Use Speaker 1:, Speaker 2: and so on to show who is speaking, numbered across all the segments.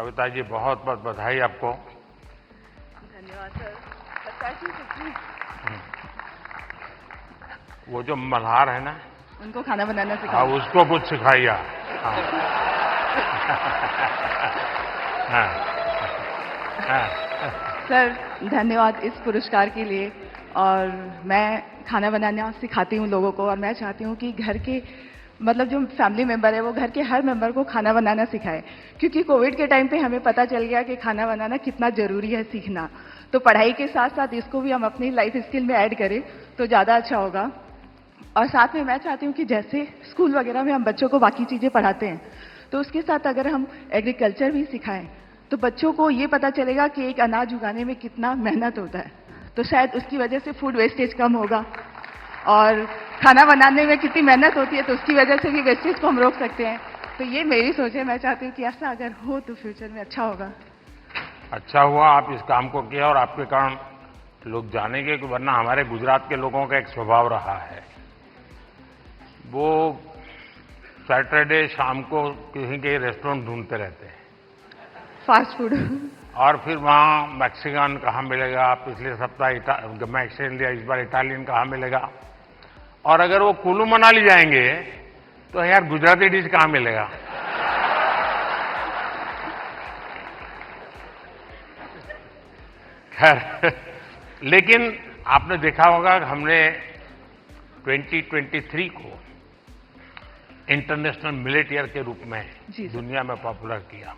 Speaker 1: कविता जी, बहुत बहुत बधाई आपको।
Speaker 2: धन्यवाद सर।
Speaker 1: वो जो मल्हार है ना,
Speaker 2: उनको खाना बनाना
Speaker 1: हाँ,
Speaker 2: सिखाओ।
Speaker 1: उसको कुछ सिखाइए। हाँ। हाँ। हाँ।
Speaker 2: सर धन्यवाद इस पुरस्कार के लिए। और मैं खाना बनाना सिखाती हूँ लोगों को, और मैं चाहती हूँ कि घर के मतलब जो फैमिली मेंबर है वो घर के हर मेंबर को खाना बनाना सिखाए, क्योंकि कोविड के टाइम पे हमें पता चल गया कि खाना बनाना कितना जरूरी है सीखना। तो पढ़ाई के साथ साथ इसको भी हम अपनी लाइफ स्किल में ऐड करें तो ज़्यादा अच्छा होगा। और साथ में मैं चाहती हूँ कि जैसे स्कूल वगैरह में हम बच्चों को बाकी चीज़ें पढ़ाते हैं, तो उसके साथ अगर हम एग्रीकल्चर भी सिखाएं तो बच्चों को ये पता चलेगा कि एक अनाज उगाने में कितना मेहनत होता है। तो शायद उसकी वजह से फूड वेस्टेज कम होगा, और खाना बनाने में कितनी मेहनत होती है तो उसकी वजह से भी वेस्टेज को हम रोक सकते हैं। तो ये मेरी सोच है, मैं चाहती हूँ कि ऐसा अगर हो तो फ्यूचर में अच्छा होगा।
Speaker 1: अच्छा हुआ आप इस काम को किया और आपके कारण लोग जानेंगे, कि वरना हमारे गुजरात के लोगों का एक स्वभाव रहा है, वो सैटरडे शाम को कहीं के रेस्टोरेंट ढूंढते रहते हैं,
Speaker 2: फास्ट फूड।
Speaker 1: और फिर वहाँ मैक्सिकन कहाँ मिलेगा, पिछले सप्ताह मैक्सिकन लिया, इस बार इटालियन कहाँ मिलेगा। और अगर वो कुल्लू मनाली जाएंगे तो यार गुजराती डिश कहाँ मिलेगा। खैर, लेकिन आपने देखा होगा कि हमने 2023 को इंटरनेशनल मिलेट ईयर के रूप में दुनिया में पॉपुलर किया।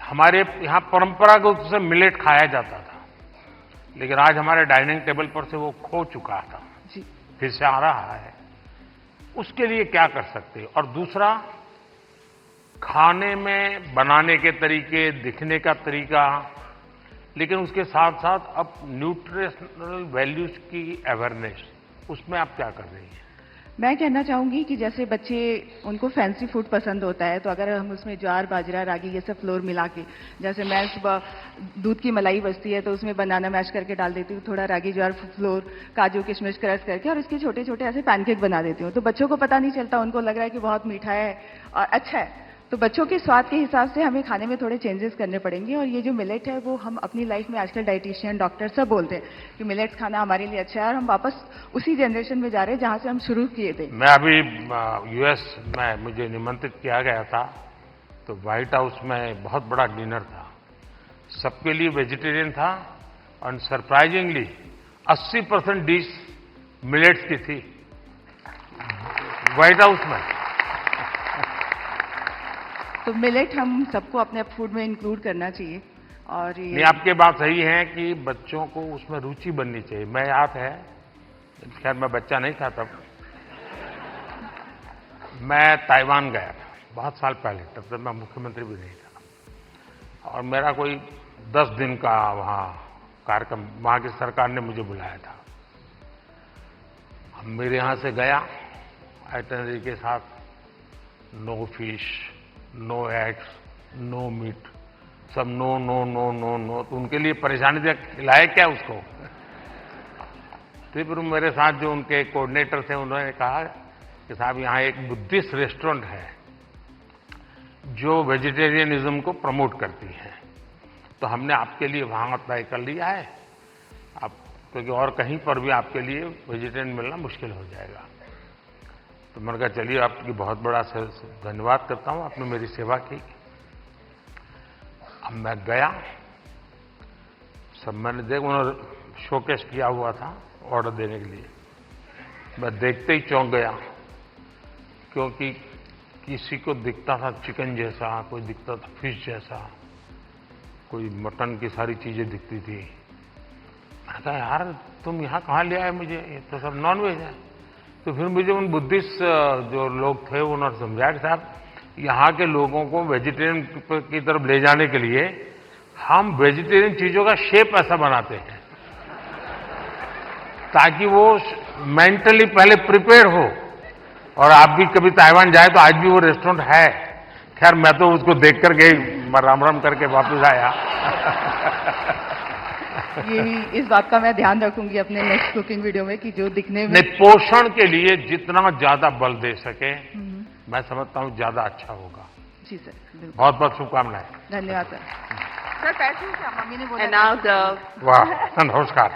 Speaker 1: हमारे यहाँ परंपरागत रूप से मिलेट खाया जाता था, लेकिन आज हमारे डाइनिंग टेबल पर से वो खो चुका था, फिर से आ रहा है। उसके लिए क्या कर सकते हैं? और दूसरा, खाने में बनाने के तरीके, दिखने का तरीका, लेकिन उसके साथ साथ अब न्यूट्रिशनल वैल्यूज की अवेयरनेस, उसमें आप क्या कर रही हैं?
Speaker 2: मैं कहना चाहूंगी कि जैसे बच्चे उनको फैंसी फूड पसंद होता है, तो अगर हम उसमें ज्वार, बाजरा, रागी ये सब फ्लोर मिला के, जैसे मैं सुबह दूध की मलाई बचती है तो उसमें बनाना मैश करके डाल देती हूँ, थोड़ा रागी ज्वार फ्लोर, काजू किशमिश क्रश करके, और इसके छोटे छोटे ऐसे पैनकेक बना देती हूँ। तो बच्चों को पता नहीं चलता, उनको लग रहा है कि बहुत मीठा है और अच्छा है। तो बच्चों के स्वाद के हिसाब से हमें खाने में थोड़े चेंजेस करने पड़ेंगे। और ये जो मिलेट है वो हम अपनी लाइफ में आजकल डाइटिशियन, डॉक्टर सब बोलते हैं कि मिलेट्स खाना हमारे लिए अच्छा है, और हम वापस उसी जनरेशन में जा रहे हैं जहां से हम शुरू किए थे।
Speaker 1: मैं अभी यूएस में मुझे निमंत्रित किया गया था, तो व्हाइट हाउस में बहुत बड़ा डिनर था, सबके लिए वेजिटेरियन था, और सरप्राइजिंगली 80% डिश मिलेट्स की थी व्हाइट हाउस में।
Speaker 2: तो मिलेट हम सबको अपने फूड में इंक्लूड करना चाहिए। और ये
Speaker 1: आपकी बात सही है कि बच्चों को उसमें रुचि बननी चाहिए। मैं याद है, खैर मैं बच्चा नहीं था तब, मैं ताइवान गया था बहुत साल पहले, तब तक मैं मुख्यमंत्री भी नहीं था, और मेरा कोई 10 दिन का वहाँ कार्यक्रम, वहाँ की सरकार ने मुझे बुलाया था। मेरे यहाँ से गया आइटनरी के साथ, no fish, no eggs, no meat, सब no no no no no. तो उनके लिए परेशानी थी, खिलाए क्या उसको। तो फिर मेरे साथ जो उनके कोऑर्डिनेटर थे, उन्होंने कहा कि साहब यहाँ एक बुद्धिस्ट रेस्टोरेंट है जो वेजिटेरियनिज्म को प्रमोट करती है, तो हमने आपके लिए वहाँ तय कर लिया है, आप क्योंकि और कहीं पर भी आपके लिए वेजिटेरियन मिलना मुश्किल हो जाएगा। तो मैंने कहा चलिए, आपकी बहुत बड़ा धन्यवाद करता हूँ, आपने मेरी सेवा की। अब मैं गया, सब मैंने उन्होंने शोकेस किया हुआ था ऑर्डर देने के लिए, मैं देखते ही चौंक गया, क्योंकि किसी को दिखता था चिकन जैसा, कोई दिखता था फिश जैसा, कोई मटन की सारी चीजें दिखती थी। मैंने कहा यार तुम यहाँ कहाँ ले आए मुझे, ये तो सब नॉन वेज है। तो फिर मुझे उन बुद्धिस्ट जो लोग थे उन्होंने समझाया कि साहब यहाँ के लोगों को वेजिटेरियन की तरफ ले जाने के लिए हम वेजिटेरियन चीजों का शेप ऐसा बनाते हैं ताकि वो मेंटली पहले प्रिपेयर हो। और आप भी कभी ताइवान जाए तो आज भी वो रेस्टोरेंट है। खैर मैं तो उसको देख करके राम राम करके वापस आया।
Speaker 2: यही इस बात का मैं ध्यान रखूंगी अपने नेक्स्ट कुकिंग वीडियो में कि जो दिखने में
Speaker 1: पोषण के लिए जितना ज्यादा बल दे सके, मैं समझता हूं ज्यादा अच्छा होगा।
Speaker 2: जी सर, बिल्कुल।
Speaker 1: बहुत बहुत शुभकामनाएं।
Speaker 2: धन्यवाद सर। सर पैर छूऊं क्या? मम्मी ने बोला।
Speaker 3: And now the
Speaker 1: वाह, नमस्कार।